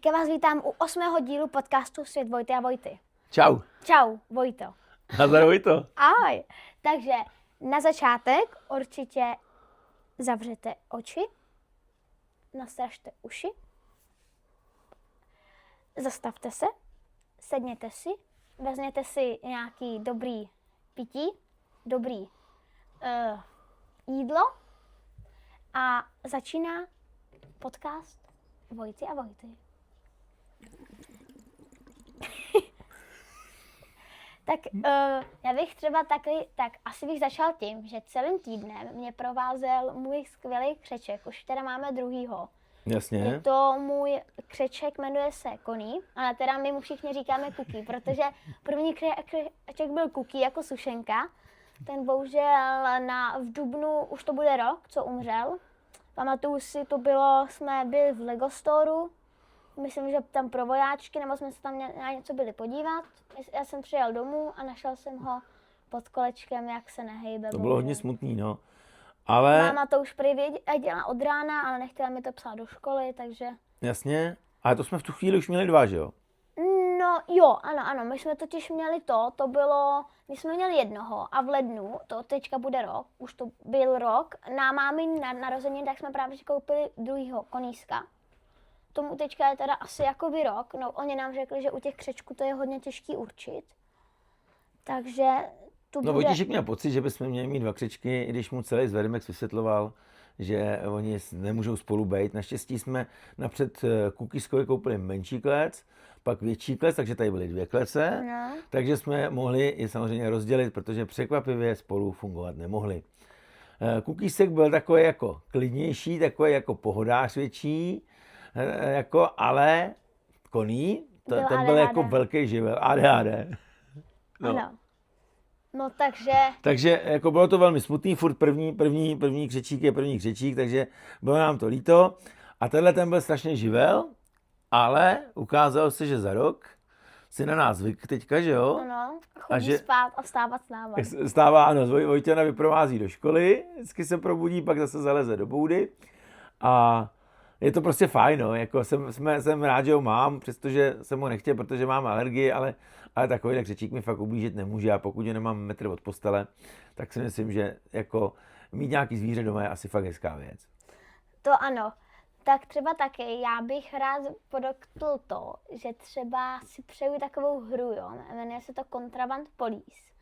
Tak já vás vítám u 8. dílu podcastu Svět Vojty a Vojty. Čau. Čau, Vojto. Nazdar, Vojto. Ahoj. Takže na začátek určitě zavřete oči, nastražte uši, zastavte se, sedněte si, vezměte si nějaký dobrý pití, dobrý jídlo a začíná podcast Vojty a Vojty. Tak já bych třeba asi bych začal tím, že celým týdnem mě provázel můj skvělý křeček, už teda máme druhýho. Jasně. Je to můj křeček, jmenuje se Koní, ale teda my mu všichni říkáme Kuky, protože první křeček byl Kuky jako sušenka. Ten bohužel v dubnu už to bude rok, co umřel. Pamatuju si, jsme byli v Lego Storeu, myslím, že tam pro vojáčky, nebo jsme se tam na něco byli podívat. Já jsem přijel domů a našel jsem ho pod kolečkem, jak se nehejbe. To bylo hodně smutný, no. Ale... Máma to už prý věděla od rána, ale nechtěla mi to psát do školy, takže... Jasně, ale to jsme v tu chvíli už měli 2, že jo? No jo, ano, my jsme totiž měli my jsme měli jednoho a v lednu, to teďka bude rok, už to byl rok, na mámin narozeniny, tak jsme právě koupili druhýho Koníska. Tomu teďka je teda asi jako rok, no oni nám řekli, že u těch křečků to je hodně těžký určit, takže tu bude... No Vojtíšek měl pocit, že bychom měli mít 2 křečky, i když mu celý Zveremex vysvětloval, že oni nemůžou spolu bejt. Naštěstí jsme napřed Kukiskovi koupili menší klec, pak větší klec, takže tady byly 2 klece, No. takže jsme mohli je samozřejmě rozdělit, protože překvapivě spolu fungovat nemohli. Kukísek byl takový jako klidnější, takový jako pohodář větší, ale Koní, ten byl jako velký živel, ADHD. No. Ano. No takže... Takže jako bylo to velmi smutný, furt první křečík je první křečík, takže bylo nám to líto. A tenhle ten byl strašně živel, ale ukázalo se, že za rok si na nás zvyk teďka, že jo? Ano, chodí spát a vstávat s náma. Stává, ano, Vojtěna vyprovází do školy, vždycky se probudí, pak zase zaleze do boudy. A je to prostě fajn, no. Jako jsem rád, že ho mám, přestože jsem ho nechtěl, protože mám alergii, ale takovýhle křečík mi fakt ublížit nemůže a pokud ho nemám metr od postele, tak si myslím, že jako mít nějaký zvíře doma je asi fakt hezká věc. To ano. Tak třeba taky, já bych rád podotkl to, že třeba si přeju takovou hru, jo, jmenuje se to Contraband Police,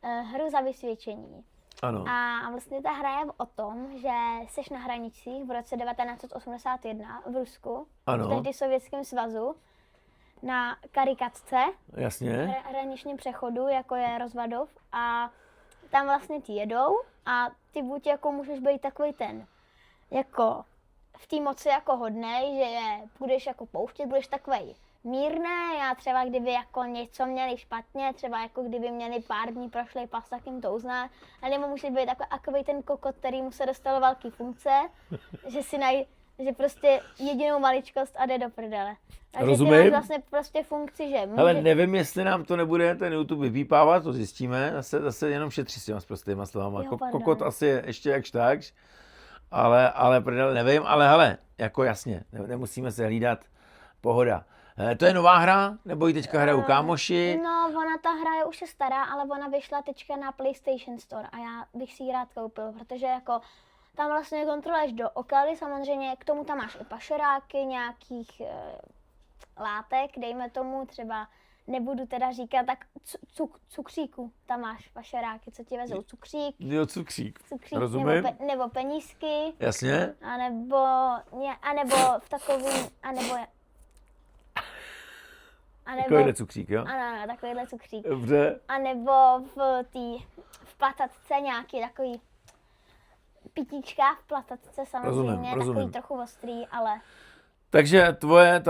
hru za vysvědčení. Ano. A vlastně ta hra je o tom, že seš na hranicích v roce 1981 v Rusku, Ano. v tehdy Sovětském svazu, na Karikatce, Jasně. hraničním přechodu, jako je Rozvadov, a tam vlastně ti jedou a ty buď jako můžeš být takový ten, jako v té moci jako hodnej, že je budeš jako pouštět, budeš takovej mírnej a třeba kdyby jako něco měli špatně, třeba jako kdyby měli pár dní prošlej pas, tak jim to uzná, a nebo může být takový ten kokot, který mu se dostalo velký funkce, že prostě jedinou maličkost a jde do prdele. Takže rozumím. ty máš vlastně prostě funkci, že může... Ale nevím, jestli nám to nebude ten YouTube vypípávat, to zjistíme, zase jenom šetří s těma prostýma slovama. Kokot asi je ještě jakž takž, ale prdele nevím, ale hele, jako jasně, nemusíme se hlídat, pohoda. To je nová hra, nebo ji teďka hrajou kámoši? No, ta hra je už stará, ale ona vyšla teďka na PlayStation Store a já bych si ji rád koupil, protože jako tam vlastně kontroluješ do okaly, samozřejmě k tomu tam máš i pašeráky, nějakých látek, dejme tomu třeba, nebudu teda říkat, tak cukříku, tam máš pašeráky, co ti vezou cukřík. Jo, cukřík. Rozumím. Nebo penízky. Jasně. A nebo v takovým, Takovýhle cukřík, jo? Ano, takovýhle cukřík. Dobře. A nebo v platatce nějaký takový pitíčka v platatce samozřejmě, rozumím. takový trochu ostrý, ale... Takže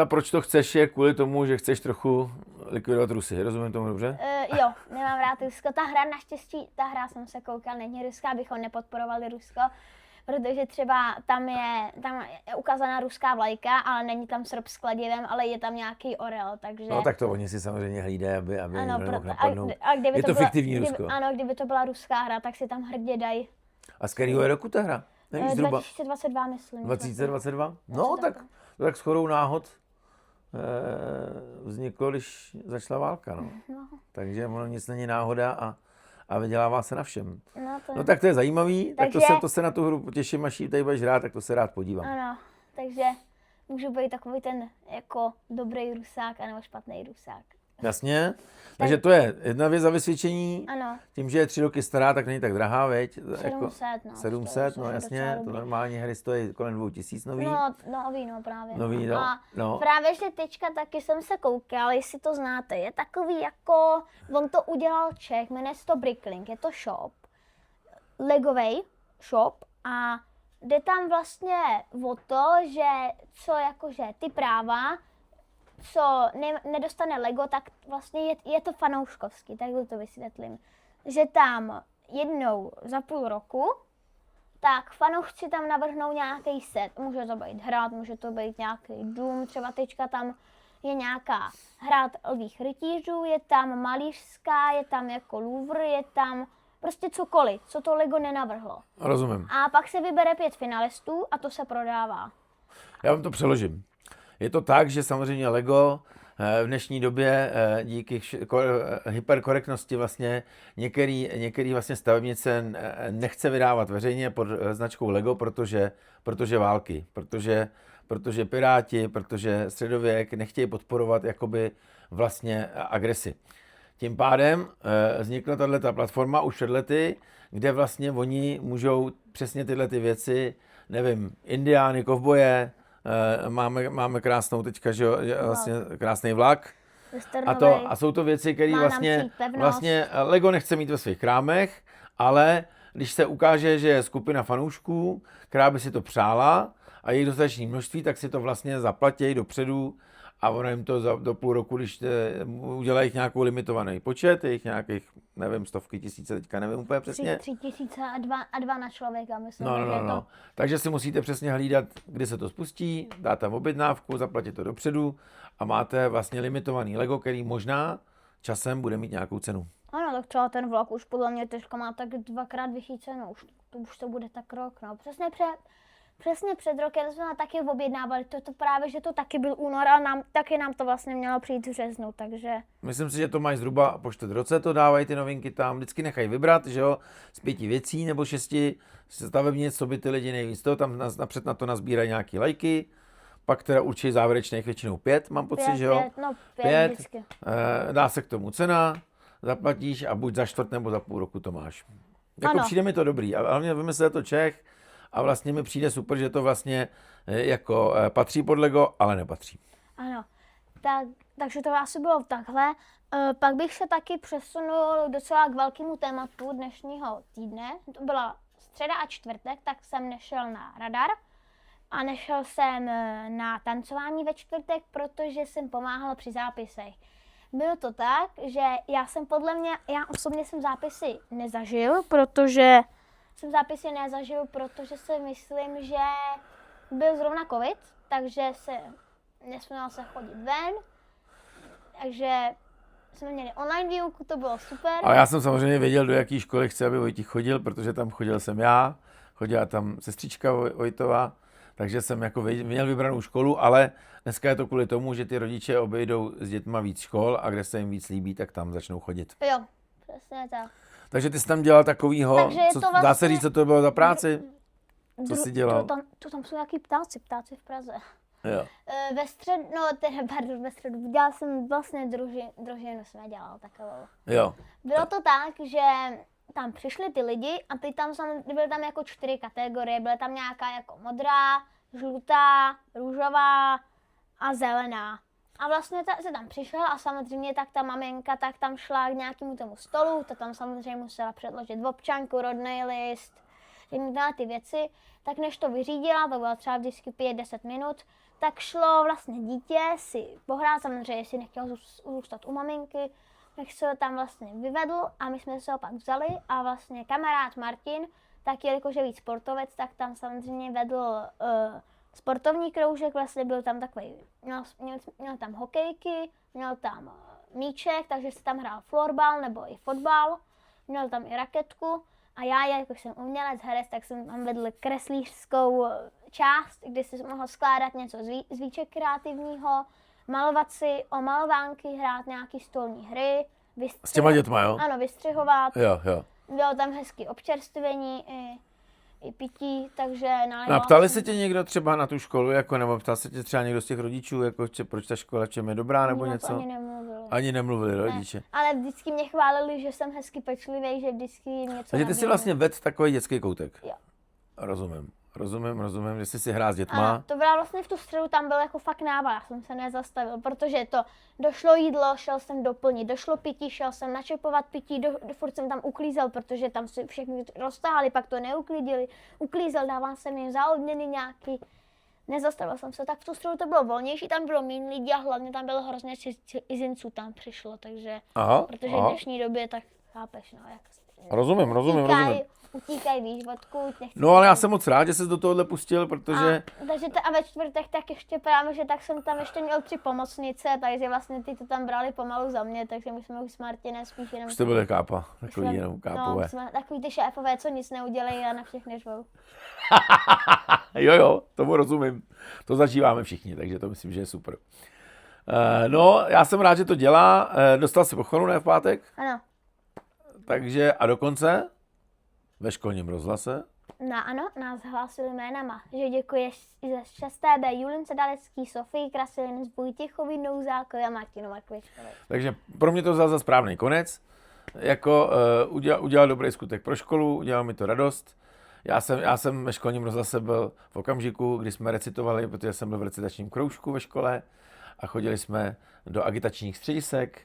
proč to chceš, je kvůli tomu, že chceš trochu likvidovat Rusy, rozumím tomu dobře? Jo, nemám rád Rusko. Ta hra jsem se koukal, není ruská, abychom nepodporovali Rusko, protože třeba tam je ukázaná ruská vlajka, ale není tam srp s kladivem, ale je tam nějaký orel, takže... No tak to oni si samozřejmě hlídají, aby ano, nemohl napadnout. Je to byla, fiktivní Rusko. Ano, kdyby to byla ruská hra, tak si tam hrdě dají. A z kterého je roku ta hra? Nevíš zhruba? 2022, myslím. 2022? No tak shodou náhod vzniklo, když začala válka, no. No, Takže ono nic není náhoda a vydělává se na všem. to No tak to je zajímavý, tak Takže- to se na tu hru potěším, až ji tady budeš hrát, tak to se rád podívám. ano, takže můžu být takový ten jako dobrý rusák anebo špatný rusák. Jasně? Takže to je jedna věc za vysvědčení. Ano, Tím, že je 3 roky stará, tak není tak drahá, veď? 700, no. 700, to no je jasně, docela to dobrý. normální hry stojí kolem 2000 nový. No, nový, no právě. Nový, no. A No. právě, že teďka taky jsem se koukal, jestli to znáte, je takový jako, on to udělal Čech, jmenuje se to Bricklink, je to shop, legovej shop a jde tam vlastně o to, že co jakože ty práva, co nedostane Lego, tak vlastně je to fanouškovský, tak to vysvětlím. Že tam jednou za půl roku tak fanoušci tam navrhnou nějaký set. Může to být hrad, může to být nějaký dům, třeba teďka tam je nějaká hrad lvých rytířů, je tam malířská, je tam jako Louvre, je tam prostě cokoliv, co to Lego nenavrhlo. Rozumím. A pak se vybere 5 finalistů a to se prodává. Já vám to přeložím. Je to tak, že samozřejmě Lego v dnešní době díky hyperkorektnosti vlastně některý vlastně stavebnice nechce vydávat veřejně pod značkou Lego, protože války, protože Piráti, protože středověk nechtějí podporovat jakoby vlastně agresi. Tím pádem vznikla tato platforma už před lety, kde vlastně oni můžou přesně tyhle ty věci, nevím, indiány, kovboje, máme krásnou teďka, že jo, vlastně krásný vlak. A jsou to věci, které vlastně Lego nechce mít ve svých krámech, ale když se ukáže, že je skupina fanoušků, která by si to přála a jejich dostatečné množství, tak si to vlastně zaplatí dopředu a ono jim to do půl roku, když udělají nějakou limitovaný počet, jejich nějakých, nevím, stovky, tisíce, teďka nevím úplně přesně. 3000 a dva na člověka, myslím. No. Takže si musíte přesně hlídat, kdy se to spustí, dát tam objednávku, zaplatit to dopředu a máte vlastně limitovaný Lego, který možná časem bude mít nějakou cenu. Ano, tak třeba ten vlak už podle mě teďka má tak 2x vyšší cenu, už to bude tak rok, no. Přesně před rokem jsme taky objednávali, to právě, že to taky byl únor a taky nám to vlastně mělo přijít v březnu, takže... Myslím si, že to mají zhruba po 4 roce, to dávají ty novinky tam, vždycky nechají vybrat, že jo, z 5 věcí nebo 6 stavebnic, co by ty lidi nejvíc, toho tam napřed na to nazbírají nějaký lajky, pak teda určitě závěrečných většinou 5, mám pocit, že jo? 5 vždycky. Dá se k tomu cena, zaplatíš a buď za čtvrt nebo za půl roku to máš. Jako Ano. přijde mi to dobrý, a hlavně vymyslel to Čech a vlastně mi přijde super, že to vlastně jako patří pod Lego, ale nepatří. Ano, takže to asi bylo takhle. Pak bych se taky přesunul docela k velkému tématu dnešního týdne. To byla středa a čtvrtek, tak jsem nešel na radar a nešel jsem na tancování ve čtvrtek, protože jsem pomáhal při zápisech. Bylo to tak, že já osobně jsem zápisy nezažil, protože si myslím, že byl zrovna covid, takže nesměl se chodit ven, takže jsme měli online výuku, to bylo super. Ale já jsem samozřejmě věděl, do jaký školy chci, aby Vojtík chodil, protože tam chodil jsem já, chodila tam sestřička Vojtová, takže jsem jako měl vybranou školu, ale dneska je to kvůli tomu, že ty rodiče obejdou s dětma víc škol a kde se jim víc líbí, tak tam začnou chodit. Jo, přesně tak. Takže ty jsi tam dělal takovýho, dá se říct, co to bylo za práci? Co jsi dělal? To tam jsou nějaký ptáci v Praze. Jo. Ve středu, dělal jsem vlastně družinu jsme dělal takovou. Jo. Bylo to tak, že tam přišli ty lidi a byly tam jako 4 kategorie, byla tam nějaká jako modrá, žlutá, růžová a zelená. A vlastně se tam přišel a samozřejmě tak ta maminka tak tam šla k nějakému tomu stolu, to tam samozřejmě musela předložit občanku, rodný list, ty věci, tak než to vyřídila, to bylo třeba vždycky 5-10 minut, tak šlo vlastně dítě si pohrát, samozřejmě jestli nechtěl zůstat u maminky, tak se ho tam vlastně vyvedl a my jsme se ho pak vzali a vlastně kamarád Martin, tak jelikož je víc sportovec, tak tam samozřejmě vedl sportovní kroužek, vlastně byl tam takový, měl tam hokejky, měl tam míček, takže se tam hrál florbal nebo i fotbal, měl tam i raketku a já, jakož jsem umělec, herec, tak jsem tam vedl kreslířskou část, kdy si mohl skládat něco z víček kreativního, malovat si o malovánky, hrát nějaký stolní hry. S těma dětma, jo? Ano, vystřihovat. Jo. Bylo tam hezky občerstvení i pití, takže No, ptali se tě někdo třeba na tu školu, jako, nebo ptal se tě třeba někdo z těch rodičů, jako, proč ta škola, čem je dobrá, nebo něco? Ani nemluvili rodiče. Ne, ale vždycky mě chválili, že jsem hezky pečlivý, že vždycky něco. Takže ty jsi vlastně vedl takový dětský koutek. Jo. Rozumím, že jsi si hrál s dětma. Ano, to bylo vlastně v tu středu, tam byl jako fakt nával, já jsem se nezastavil, protože to došlo jídlo, šel jsem doplnit, došlo pití, šel jsem načepovat pití, furt jsem tam uklízel, protože tam si všechny roztáhali, pak to neuklidili, uklízel, dával jsem jim za odměny nějaký. Nezastavil jsem se, tak v tu středu to bylo volnější, tam bylo méně lidí a hlavně tam bylo hrozně cizinců tam přišlo, takže, protože v dnešní době, tak chápeš, no, jak Rozumím. utíkají, víš, odkud, no ale já jsem moc rád, že jsi do tohohle pustil, protože... A ve čtvrtek tak ještě právě, že tak jsem tam ještě měl 3 pomocnice, takže vlastně ty to tam brali pomalu za mě, takže my jsme už s Martinem spíš jenom... Už to byly kápa, takový jenom kápové. No, jsme takový ty šéfové, co nic neudělají a na všechny řvou. Jo, tomu rozumím. To zažíváme všichni, takže to myslím, že je super. No, já jsem rád, že to dělá. Dostal jsi pochvalu, ne v pátek? Ano. Takže a dokonce ve školním rozhlase? No ano, nás hlásili jménama, že děkuješ za 6B Julin Sedalecký, Sofii Krasilin, Vojtěchovi Nouzákovi a Martinu Markvičkovi. Takže pro mě to vzal za správný konec. Jako udělal dobrý skutek pro školu, udělal mi to radost. Já jsem ve školním rozhlase byl v okamžiku, kdy jsme recitovali, protože jsem byl v recitačním kroužku ve škole a chodili jsme do agitačních středisek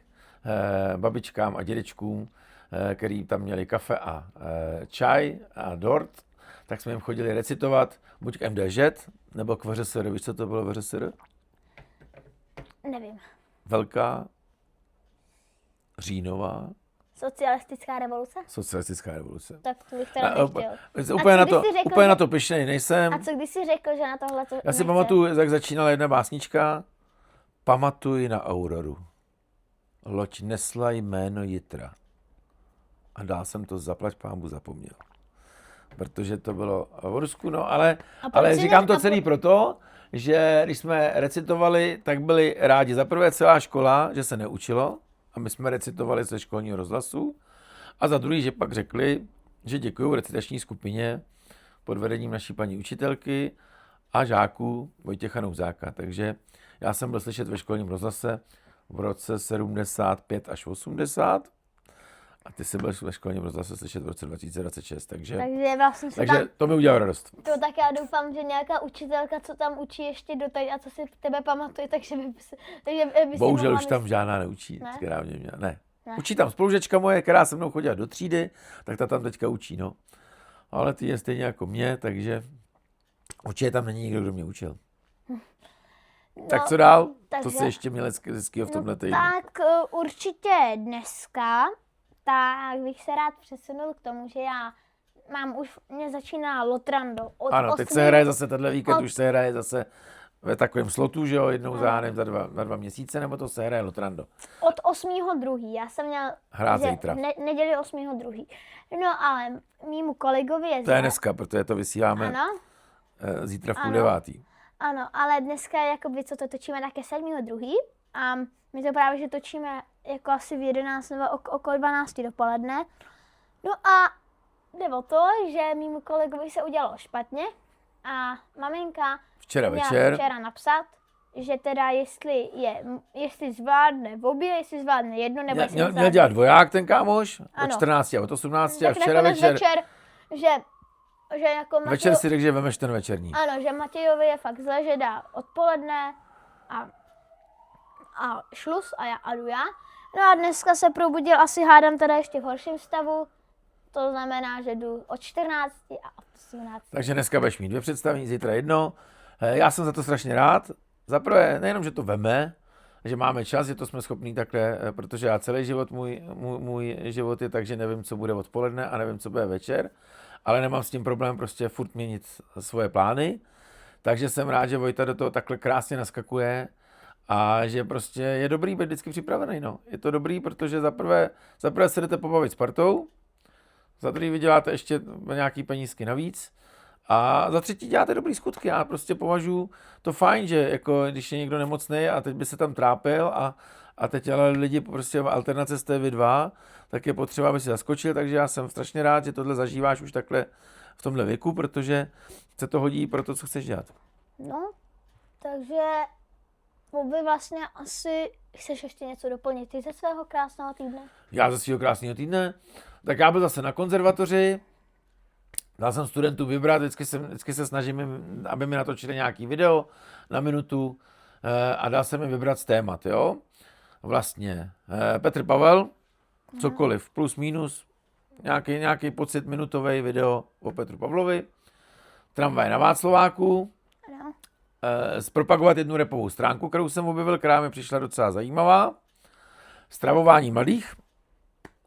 babičkám a dědečkům, který tam měli kafe a čaj a dort, tak jsme jim chodili recitovat buď k MDŽ, nebo k VŘSR. Víš, co to bylo VŘSR? Nevím. Velká říjnová Socialistická revoluce? Socialistická revoluce. Tak to bych teda nechtěl. Úplně na to pyšnej nejsem. A co když jsi řekl, že na tohle to Já si pamatuju, jak začínala jedna básnička. Pamatuj na Auroru. Loď nesla jméno Jitra. A dál jsem to zaplať pánbu zapomněl. Protože to bylo v Rusku, no, ale říkám to celý proto, že když jsme recitovali, tak byli rádi za prvé celá škola, že se neučilo, a my jsme recitovali ze školního rozhlasu, a za druhý, že pak řekli, že děkují recitační skupině pod vedením naší paní učitelky a žáků Vojtěcha Nouzáka. Takže já jsem byl slyšet ve školním rozhlase v roce 75 až 80 a ty jsi byl ve školním rozhlase slyšet v roce 2026, takže vlastně to mi udělalo radost. To tak já doufám, že nějaká učitelka, co tam učí ještě doteď a co si tebe pamatuje, takže by bohužel už tam žádná neučí, ne. Učí tam spolužečka moje, která se mnou chodila do třídy, tak ta tam teďka učí, no. Ale ty je stejně jako mě, takže určitě tam není nikdo, kdo mě učil. No, tak co dál? To se ještě měl hezkýho v tomhle týdnu. Tak určitě dneska, tak bych se rád přesunul k tomu, že já mě začíná Lotrando. Ano, teď se hraje zase, tenhle víkend už se hraje zase ve takovém slotu, že jo, jednou za dva měsíce, nebo to se hraje Lotrando. Od 8.2. Já jsem měl hrát zítra. Neděli 8.2. No ale mýmu kolegovi je to je dneska, protože to vysíláme zítra v 9:30. Ano, ale dneska, jakoby, co to točíme, tak je 7.2. A my to právě, že točíme jako asi v 11 nebo okolo 12 dopoledne. No a jde o to, že mýmu kolegovi se udělalo špatně a maminka včera napsat, že teda jestli zvládne v obě, jestli zvládne jedno, nebo jestli měl dělat dvoják ten kámoš, od 14 a od 18 a včera večer že jako večer si řekl, že vemeš ten večerní. Ano, že Matějovi je fakt zle, že dá odpoledne a šluz a jdu já. No a dneska se probudil asi hádám teda ještě v horším stavu. To znamená, že jdu od 14 a od 18. Takže dneska budeš mít 2 představení, zítra jedno. Já jsem za to strašně rád. Za prvé, nejenom, že to veme, že máme čas, že to jsme schopní takhle, protože já celý život, můj život je tak, že nevím, co bude odpoledne a nevím, co bude večer, ale nemám s tím problém prostě furt měnit svoje plány. Takže jsem rád, že Vojta do toho takhle krásně naskakuje a že prostě je dobrý být vždycky připravený. No. Je to dobrý, protože za prvé se jdete pobavit s partou, za druhý vyděláte ještě nějaký penízky navíc A za třetí děláte dobrý skutky. Já prostě považuji to fajn, že jako když je někdo nemocný a teď by se tam trápil a teď ale lidi prostě alternace jste vy dva, tak je potřeba, aby si zaskočil, takže já jsem strašně rád, že tohle zažíváš už takhle v tomhle věku, protože se to hodí pro to, co chceš dělat. No, takže vy vlastně asi chceš ještě něco doplnit ty ze svého krásného týdne? Já ze svého krásného týdne, tak já byl zase na konzervatoři, dal jsem studentům vybrat, vždycky se snažím, aby mi natočili nějaký video na minutu a dal jsem jim vybrat z témat, jo. Vlastně Petr Pavel, cokoliv, plus minus, nějaký pocit minutový video o Petru Pavlovi, Tramvaj na Václaváku, No. zpropagovat jednu rapovou stránku, kterou jsem objevil, která mi přišla docela zajímavá, stravování mladých,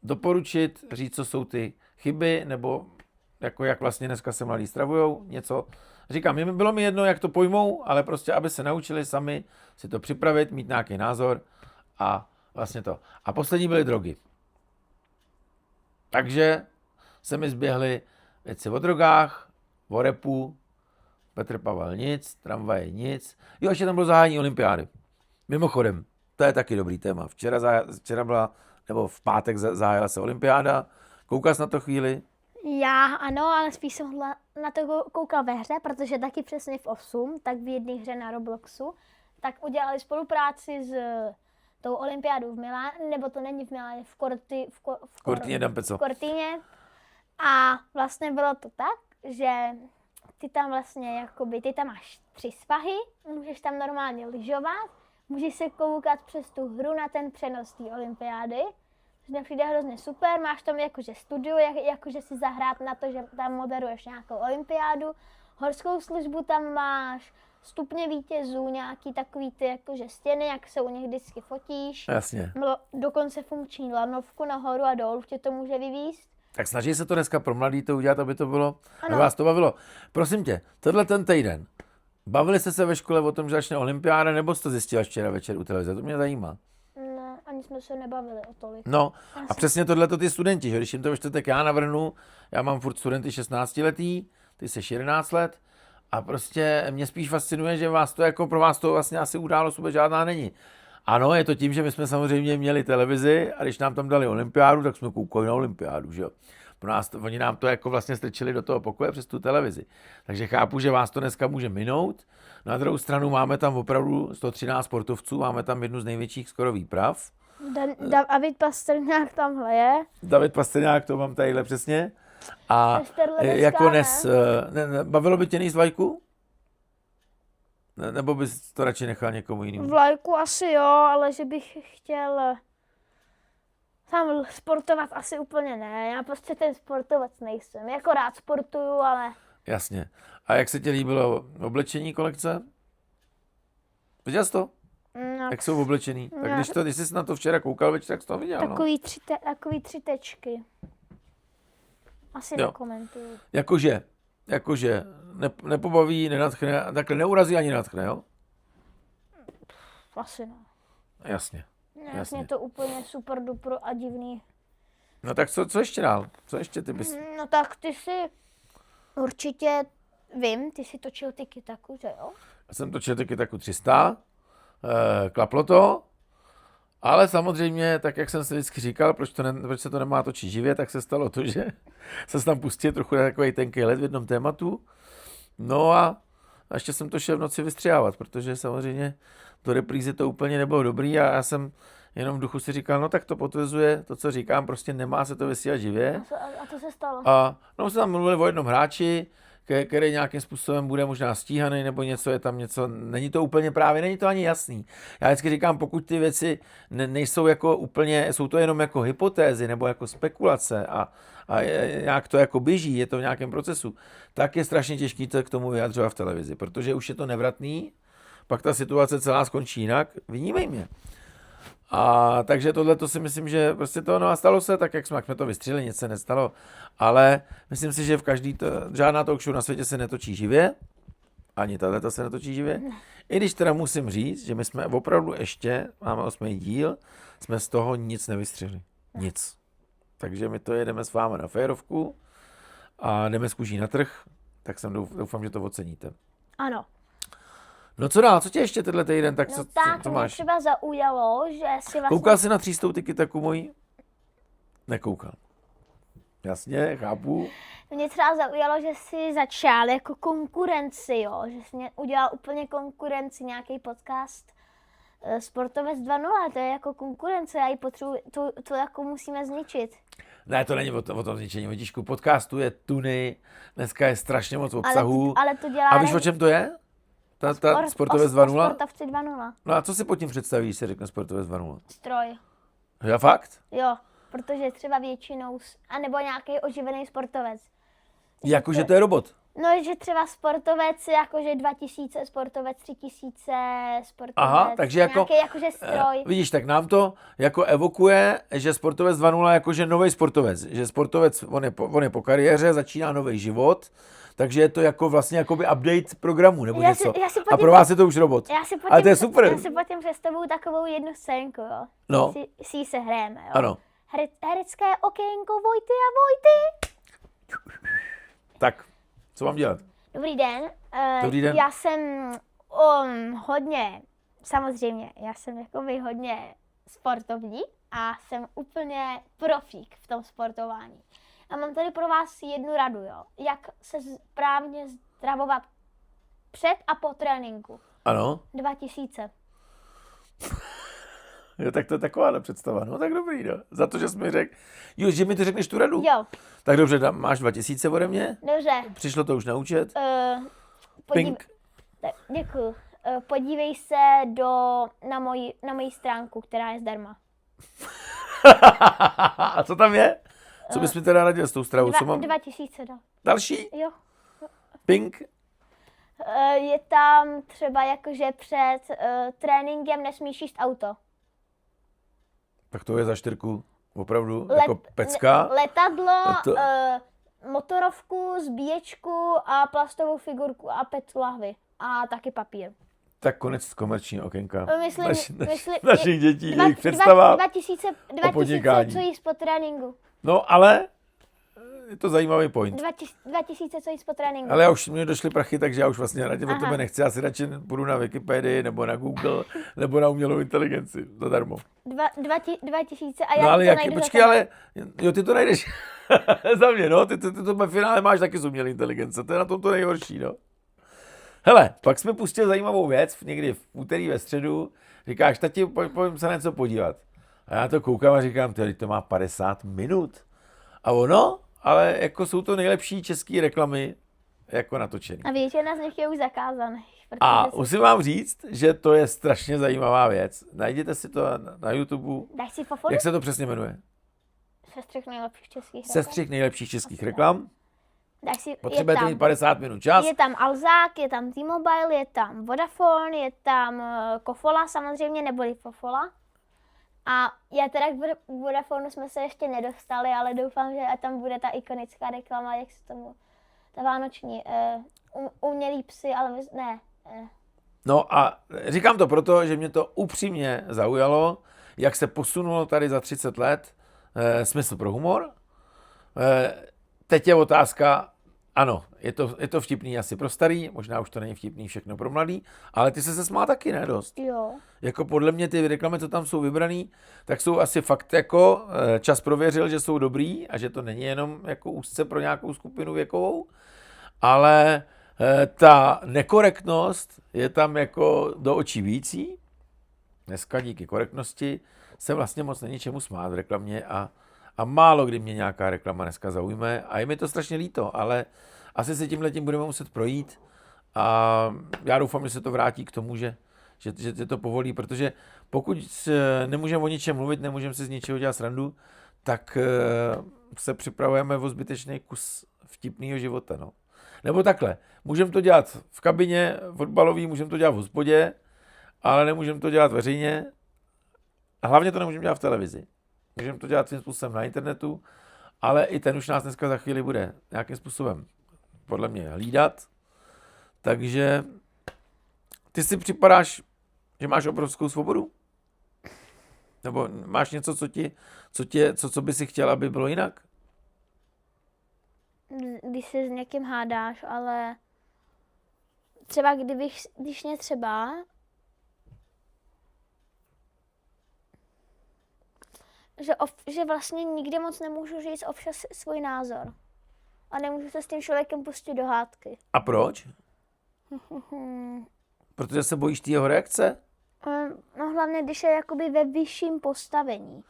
doporučit, říct, co jsou ty chyby, nebo jako jak vlastně dneska se mladí stravujou, něco. Říkám, bylo mi jedno, jak to pojmou, ale prostě, aby se naučili sami si to připravit, mít nějaký názor a vlastně to. A poslední byly drogy. Takže se mi zběhly věci o drogách, o repu, Petr Pavel nic, tramvaje nic. Jo, ještě tam bylo zahájení olympiády. Mimochodem, to je taky dobrý téma. Včera byla, nebo v pátek zahájila se olympiáda. Koukal jsi na to chvíli? Já ano, ale spíš jsem na to koukal ve hře, protože taky přesně v 8, tak v jedné hře na Robloxu, tak udělali spolupráci s tou olympiádou v Miláně, nebo to není v Miláně, v Cortíně. A vlastně bylo to tak, že ty tam vlastně jakoby, ty tam máš 3 svahy, můžeš tam normálně lyžovat, můžeš se koukat přes tu hru na ten přenos té olympiády, což mi přijde hrozně super, máš tam jakože studio, jakože si zahrát na to, že tam moderuješ nějakou olympiádu, horskou službu tam máš, stupně vítězů, nějaký takový ty jakože stěny, jak se u nich vždycky fotíš. Jasně. Dokonce funkční lanovku nahoru a dolů tě to může vyvízt. Tak snaží se to dneska pro mladý to udělat, aby to bylo, aby vás to bavilo. Prosím tě, tohle ten týden, bavili jste se ve škole o tom, že začne olympiáda, nebo jste to zjistila včera večer u televize? To mě zajímá. Ne, ani jsme se nebavili o tolik. No a přesně tohle to ty studenti, že když jim to ve čtvrtek já navrhnu, já mám furt studenty 16 letý, ty jsi 11 let a prostě mě spíš fascinuje, že vás to jako pro vás to vlastně asi událost vůbec žádná není. Ano, je to tím, že my jsme samozřejmě měli televizi a když nám tam dali olympiádu, tak jsme koukali na olympiádu, že jo. Pro nás oni nám to jako vlastně strčili do toho pokoje přes tu televizi. Takže chápu, že vás to dneska může minout. Na druhou stranu máme tam opravdu 113 sportovců, máme tam jednu z největších skoro výprav. David Pastrňák tamhle je. David Pastrňák, to mám tadyhle přesně. A jako dnes, bavilo by tě nejít vlajku? Nebo bys to radši nechal někomu jinému? Vlajku asi jo, ale že bych chtěl tam sportovat asi úplně ne. Já prostě ten sportovec nejsem. Jako rád sportuju, ale... Jasně. A jak se ti líbilo oblečení kolekce? Viděl jsi to? No, jak jsou oblečený? Tak když jsi na to včera koukal večer, tak jsi to viděl, takový 3 tečky. Asi nekomentuju. Jakože nepobaví, nenadchne, takhle neurazí ani nenadchne, jo? Asi ne. Jasně. Jasně to úplně super duper a divný. No tak co ještě dál? Co ještě ty bys... No tak ty si určitě, ty si točil tiki-taku, že jo? Já jsem točil tiki-taku 300, klaplo to, ale samozřejmě, tak jak jsem si vždycky říkal, proč se to nemá točit živě, tak se stalo to, že se tam pustil trochu takový tenký led v jednom tématu. No a ještě jsem to šel v noci vystřihávat, protože samozřejmě do reprízy to úplně nebylo dobrý a já jsem jenom v duchu si říkal, no tak to potvrzuje to, co říkám, prostě nemá se to vysílat živě. A co se stalo? A no, se tam mluvili o jednom hráči, který nějakým způsobem bude možná stíhaný, nebo něco je tam něco, není to úplně právě, není to ani jasný. Já vždycky říkám, pokud ty věci nejsou jako úplně, jsou to jenom jako hypotézy, nebo jako spekulace a nějak to jako běží, je to v nějakém procesu, tak je strašně těžký to k tomu vyjadřovat v televizi, protože už je to nevratný, pak ta situace celá skončí jinak, vynímej mě. A takže tohle to si myslím, že prostě to a stalo se, tak jak jsme to vystřelili, nic se nestalo, ale myslím si, že v žádná talk show na světě se netočí živě, ani tato se netočí živě, i když teda musím říct, že my jsme opravdu ještě, máme 8. díl, jsme z toho nic nevystřihli, nic. Takže my to jedeme s vámi na férovku a jdeme z kůží na trh, tak jsem doufám, že to oceníte. Ano. No co dál, co tě ještě tenhle týden, tak No co mě máš? třeba zaujalo, že si vlastně... Koukal jsi na 300 tiki-taku mojí? Nekoukal. Jasně, chápu. Mě třeba zaujalo, že jsi začal jako konkurenci, jo? Že jsi mě udělal úplně konkurenci, nějaký podcast Sportovec 2.0, to je jako konkurence, já ji potřebuji, tu jako musíme zničit. Ne, to není o tom zničení, vidíšku, podcastu je tuny, dneska je strašně moc obsahu. Ale to dělá... A víš, o čem to je? Ta Sportovec 2.0? Sportovci 2.0. No a co si pod tím představíš, když se řekne Sportovec 2.0? Stroj. Já fakt? Jo, protože třeba většinou, anebo nějaký oživený sportovec. Jakože to je robot. No, že třeba sportovec, jakože 2000, sportovec 3000, sportovec, Aha, takže jako, nějaký jakože stroj. Vidíš, tak nám to jako evokuje, že Sportovec 2.0 jakože nový sportovec. Že sportovec, on je po kariéře, začíná nový život, takže je to jako vlastně jakoby update programu nebo něco. A pro vás je to už robot. Ale to je super. Já si potom představuju takovou jednu scénku, jo. No. Si ji se hrajeme, jo. Ano. Herecké okénko Vojty a Vojty. Tak, co mám dělat? Dobrý den. Dobrý den. Já jsem hodně, samozřejmě, já jsem jakoby hodně sportovní a jsem úplně profík v tom sportování. A mám tady pro vás jednu radu, jo. Jak se správně zdravovat před a po tréninku. Ano. 2000. Jo, tak to je taková představa. No tak dobrý, no. Za to, že jsi mi řekl. Jo, že mi ty řekneš tu radu? Jo. Tak dobře, máš 2000 ode mě? Dobře. Přišlo to už na účet? Pink. Děkuju. Podívej se na moji stránku, která je zdarma. A co tam je? Co bys mi teda radil s tou stravou? Co mám? 2000, no. Další? Jo. Pink? Je tam třeba jakože před tréninkem nesmíš jíst auto. Tak to je za 4, opravdu, jako pecka. Letadlo, motorovku, zbíječku a plastovou figurku a 5 lahví. A taky papír. Tak konec komerční okénka. Našich dětí, jejich představa 2000, co jíst po tréninku. No, ale je to zajímavý point. 2000, co jíst po tréninku. Ale já už mě došly prachy, takže já už vlastně radě o tebe nechci. Já si radši půjdu na Wikipedii, nebo na Google, nebo na umělou inteligenci. Zadarmo. 2000 a já no, ale to najdu. Počkej, ale jo, ty to najdeš za mě, no. Ty to ve finále máš taky z umělé inteligence. To je na tom to nejhorší, no. Hele, pak jsme pustili zajímavou věc, někdy v úterý, ve středu. Říkáš, tati, pojďme se na něco podívat. A já to koukám a říkám, to má 50 minut. A ono, ale jako jsou to nejlepší české reklamy jako natočený. A většina z nich je už zakázaných. A musím vám říct, že to je strašně zajímavá věc. Najděte si to na YouTube. Dáš si foforu? Jak se to přesně jmenuje? Sestřih nejlepších českých reklam. Sestřih nejlepších českých reklam. Potřebujete mít 50 minut čas. Je tam Alzák, je tam T-Mobile, je tam Vodafone, je tam Kofola samozřejmě, neboli Fofola. A já teda k Vodafonu jsme se ještě nedostali, ale doufám, že tam bude ta ikonická reklama, jak se tomu, ta vánoční, umělý psy, ale ne. No a říkám to proto, že mě to upřímně zaujalo, jak se posunulo tady za 30 let smysl pro humor. Teď je otázka, ano, je to vtipný asi pro starý, možná už to není vtipný všechno pro mladý, ale ty se smál taky, ne dost? Jo. Jako podle mě ty reklamy, co tam jsou vybraný, tak jsou asi fakt jako čas prověřil, že jsou dobrý a že to není jenom jako úzce pro nějakou skupinu věkovou, ale ta nekorektnost je tam jako do očí vící. Dneska díky korektnosti se vlastně moc není čemu smát v reklamě a málo kdy mě nějaká reklama dneska zaujme a je mi to strašně líto, ale asi se tímhletím budeme muset projít a já doufám, že se to vrátí k tomu, že to povolí, protože pokud nemůžeme o ničem mluvit, nemůžeme si z ničeho dělat srandu, tak se připravujeme o zbytečný kus vtipného života. No. Nebo takhle, můžeme to dělat v kabině fotbalový, můžeme to dělat v hospodě, ale nemůžeme to dělat veřejně a hlavně to nemůžeme dělat v televizi. Můžeme to dělat tím způsobem na internetu, ale i ten už nás dneska za chvíli bude nějakým způsobem podle mě hlídat. Takže ty si připadáš, že máš obrovskou svobodu? Nebo máš něco, co by si chtěl, aby bylo jinak? když se s někým hádáš, ale třeba když mě třeba že vlastně nikdy moc nemůžu říct občas svůj názor. A nemůžu se s tím člověkem pustit do hádky. A proč? Protože se bojíš té jeho reakce? No hlavně, když je jakoby ve vyšším postavení.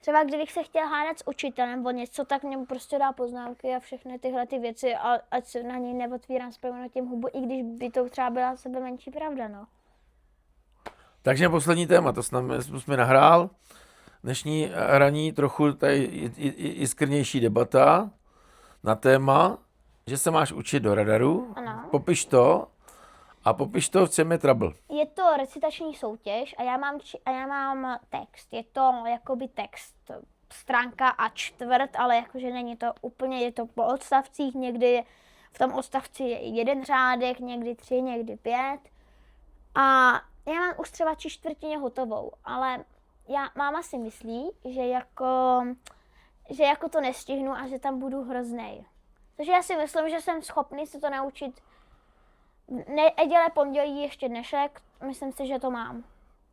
Třeba kdybych se chtěl hádat s učitelem o něco, tak mě prostě dá poznámky a všechny tyhle ty věci a ať se na něj neotvírám tím hubu, i když by to třeba byla sebe menší pravda, no. Takže poslední téma, to jsme nahrál. Dnešní hraní trochu tady jiskrnější debata na téma, že se máš učit do radaru. Ano. Popiš to a popiš to, v čem je trouble. Je to recitační soutěž a já mám text. Je to jakoby text, stránka a čtvrt, ale jakože není to úplně, je to po odstavcích, někdy v tom odstavci je 1 řádek, někdy 3, někdy 5. A já mám už třeba 3/4 hotovou, ale máma si myslí, že jako to nestihnu a že tam budu hroznej. Takže já si myslím, že jsem schopný se to naučit neděle, pondělí, ještě dnešek. Myslím si, že to mám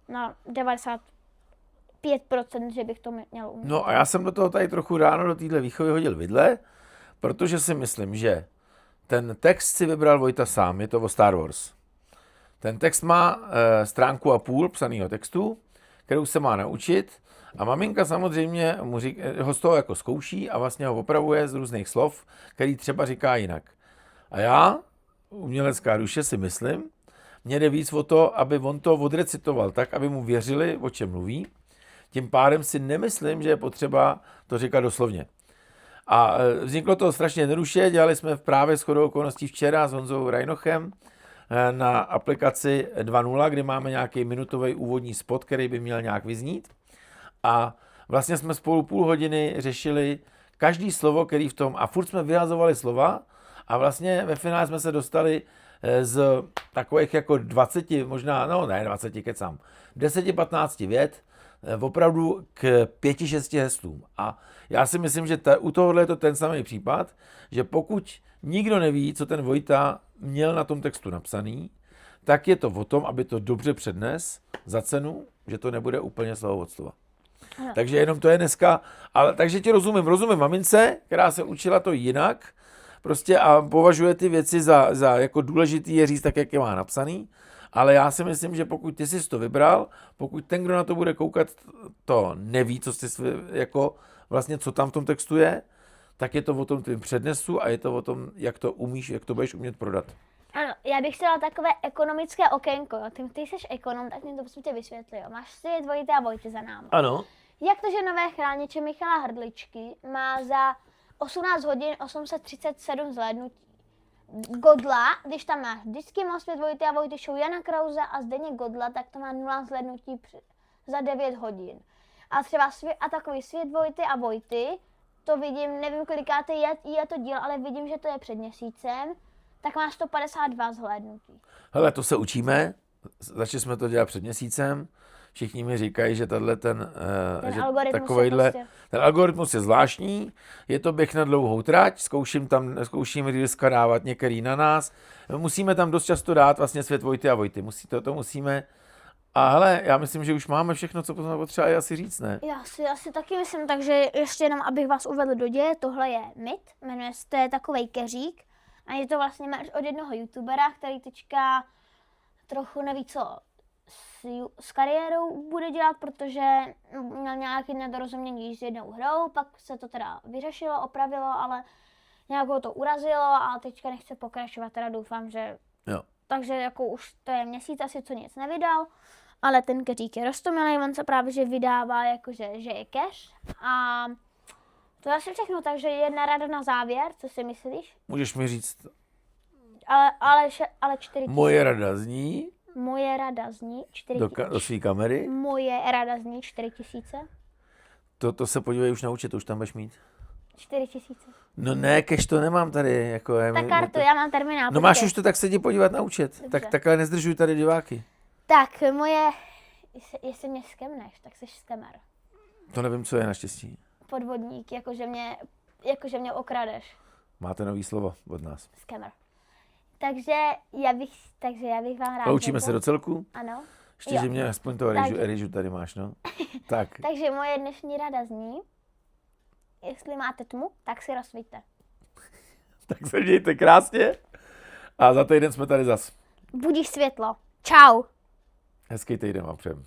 na 95%, že bych to měl umět. No a já jsem do toho tady trochu ráno do téhle výchovy hodil vidle, protože si myslím, že ten text si vybral Vojta sám, je to o Star Wars. Ten text má 1,5 stránky psanýho textu, kterou se má naučit a maminka samozřejmě ho z toho jako zkouší a vlastně ho opravuje z různých slov, který třeba říká jinak. A já, umělecká duše, si myslím, mě jde víc o to, aby on to odrecitoval tak, aby mu věřili, o čem mluví. Tím pádem si nemyslím, že je potřeba to říkat doslovně. A vzniklo to strašně jednoduše, dělali jsme právě shodou okolností včera s Honzou Rajnochem na aplikaci 2.0, kdy máme nějaký minutový úvodní spot, který by měl nějak vyznít. A vlastně jsme spolu půl hodiny řešili každý slovo, který v tom, a furt jsme vyhazovali slova a vlastně ve finále jsme se dostali z takových jako 20, možná, no ne 20, kecám, 10-15 vět, opravdu k 5-6 heslům. A já si myslím, že u tohohle je to ten samý případ, že pokud nikdo neví, co ten Vojta měl na tom textu napsaný, tak je to o tom, aby to dobře přednes za cenu, že to nebude úplně slovo od slova. Takže jenom to je dneska, ale takže ti rozumím mamince, která se učila to jinak, prostě a považuje ty věci za jako důležitý je říct tak, jak je má napsaný, ale já si myslím, že pokud ty jsi to vybral, pokud ten, kdo na to bude koukat, to neví, co jsi jako vlastně, co tam v tom textu je, tak je to o tom tvým přednesu a je to o tom, jak to umíš, jak to budeš umět prodat. Ano, já bych chtěla takové ekonomické okénko. Ty jsi ekonom, tak mi to prostě vysvětlil. Máš si Vojty a Vojty za námi. Ano. Jak to, že nové chrániče Michala Hrdličky má za 18 hodin 837 zhlédnutí? Godla, když tam máš vždycky má svět Vojty a Vojty show Jana Krause a Zdeněk Godla, tak to má 0 zhlédnutí za 9 hodin. A třeba takový svět Vojty a Vojty, to vidím, nevím kolikáte je to díl, ale vidím, že to je před měsícem, tak má 152 zhlédnutí. Hele, to se učíme, začali jsme to dělat před měsícem, všichni mi říkají, že ten algoritmus je zvláštní, je to běh na dlouhou trať, zkouším reelska dávat některý na nás, musíme tam dost často dát vlastně svět Vojty a Vojty, to musíme. A hele, já myslím, že už máme všechno, co potřeba asi říct, ne? Já si taky myslím, takže ještě jenom, abych vás uvedl do děje, tohle je MIT, jmenuje se, to je takovej keřík a je to vlastně od jednoho youtubera, který teďka trochu neví, co s kariérou bude dělat, protože měl nějaké nedorozumění s jednou hrou, pak se to teda vyřešilo, opravilo, ale nějak ho to urazilo a teďka nechce pokračovat, teda doufám, že... Jo. Takže jako už to je měsíc asi, co nic nevydal, ale ten keřík je roztomilý, on se právě že vydává, jakože že je cash a to je asi všechno, takže jedna rada na závěr, co si myslíš? Můžeš mi říct? Ale 4 000. Moje rada zní? Moje rada zní 4 000. Do své kamery? Moje rada zní 4 000. To se podívej už naučit, už tam budeš mít. 4 000. No ne, cash to nemám tady. Jako tak kartu, já mám terminál. No máš už to, tak se jdi podívat naučit. Takhle nezdržuj tady diváky. Tak, jestli mě skemneš, tak jsi skemer. To nevím, co je naštěstí. Podvodník, jakože mě okradeš. Máte nový slovo od nás. Scammer. Takže já bych vám rád Poučíme řekla- se do celku? Ano. Ještě, Jo. že mě aspoň toho rýžu tady máš, no. Tak, Takže moje dnešní rada zní, jestli máte tmu, tak si rozsvíťte. tak se mějte krásně. A za týden jsme tady zas. Budíš světlo. Čau. Hezký týden vám přejem.